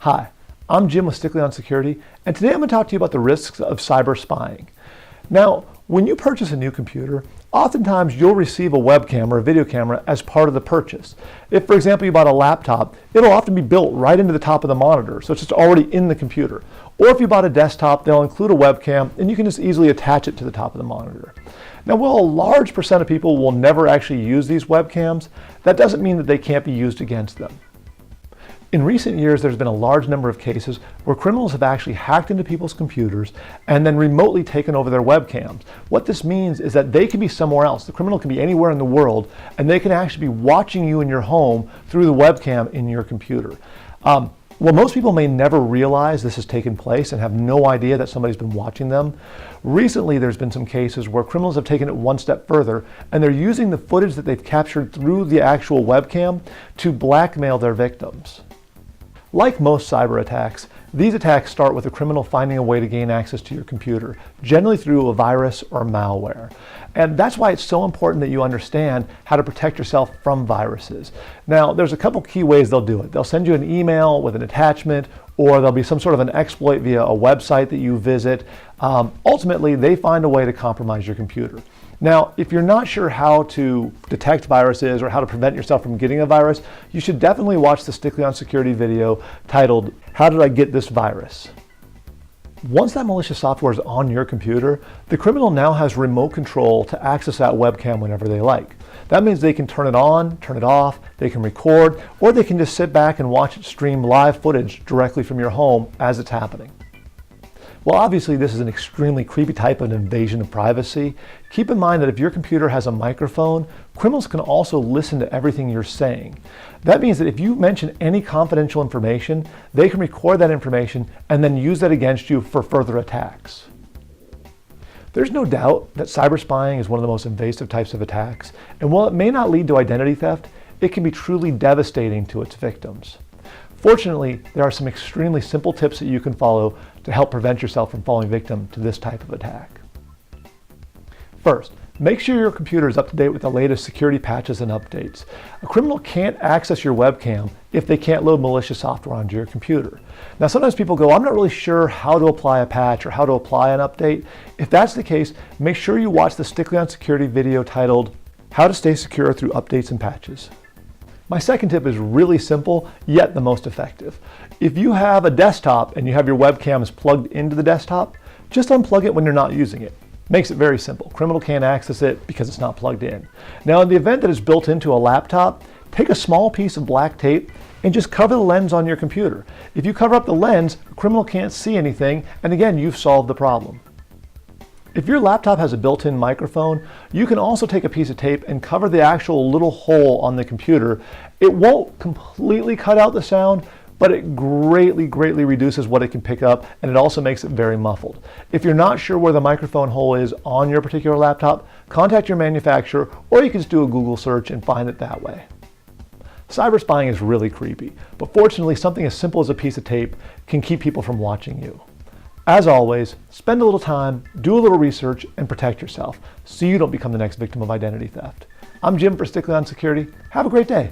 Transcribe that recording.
Hi, I'm Jim with Stickley on Security, and today I'm going to talk to you about the risks of cyber spying. Now, when you purchase a new computer, oftentimes you'll receive a webcam or a video camera as part of the purchase. If, for example, you bought a laptop, it'll often be built right into the top of the monitor, so it's just already in the computer. Or if you bought a desktop, they'll include a webcam, and you can just easily attach it to the top of the monitor. Now, while a large percent of people will never actually use these webcams, that doesn't mean that they can't be used against them. In recent years, there's been a large number of cases where criminals have actually hacked into people's computers and then remotely taken over their webcams. What this means is that they can be somewhere else. The criminal can be anywhere in the world, and they can actually be watching you in your home through the webcam in your computer. Well, most people may never realize this has taken place and have no idea that somebody's been watching them. Recently, there's been some cases where criminals have taken it one step further, and they're using the footage that they've captured through the actual webcam to blackmail their victims. Like most cyber attacks, these attacks start with a criminal finding a way to gain access to your computer, generally through a virus or malware. And that's why it's so important that you understand how to protect yourself from viruses. Now, there's a couple key ways they'll do it. They'll send you an email with an attachment, or there'll be some sort of an exploit via a website that you visit. Ultimately, they find a way to compromise your computer. Now, if you're not sure how to detect viruses or how to prevent yourself from getting a virus, you should definitely watch the Stickley on Security video titled, "How Did I Get This Virus?" Once that malicious software is on your computer, the criminal now has remote control to access that webcam whenever they like. That means they can turn it on, turn it off, they can record, or they can just sit back and watch it stream live footage directly from your home as it's happening. Well, obviously this is an extremely creepy type of invasion of privacy. Keep in mind that if your computer has a microphone, criminals can also listen to everything you're saying. That means that if you mention any confidential information, they can record that information and then use that against you for further attacks. There's no doubt that cyber spying is one of the most invasive types of attacks, and while it may not lead to identity theft, it can be truly devastating to its victims. Fortunately, there are some extremely simple tips that you can follow to help prevent yourself from falling victim to this type of attack. First, make sure your computer is up to date with the latest security patches and updates. A criminal can't access your webcam if they can't load malicious software onto your computer. Now, sometimes people go, I'm not really sure how to apply a patch or how to apply an update. If that's the case, make sure you watch the Stickley on Security video titled, "How to Stay Secure Through Updates and Patches." My second tip is really simple, yet the most effective. If you have a desktop and you have your webcams plugged into the desktop, just unplug it when you're not using it. Makes it very simple. Criminal can't access it because it's not plugged in. Now, in the event that it's built into a laptop, take a small piece of black tape and just cover the lens on your computer. If you cover up the lens, a criminal can't see anything, and again, you've solved the problem. If your laptop has a built-in microphone, you can also take a piece of tape and cover the actual little hole on the computer. It won't completely cut out the sound, but it greatly reduces what it can pick up, and it also makes it very muffled. If you're not sure where the microphone hole is on your particular laptop, contact your manufacturer, or you can just do a Google search and find it that way. Cyber spying is really creepy, but fortunately something as simple as a piece of tape can keep people from watching you. As always, spend a little time, do a little research, and protect yourself so you don't become the next victim of identity theft. I'm Jim for Stickley on Security. Have a great day.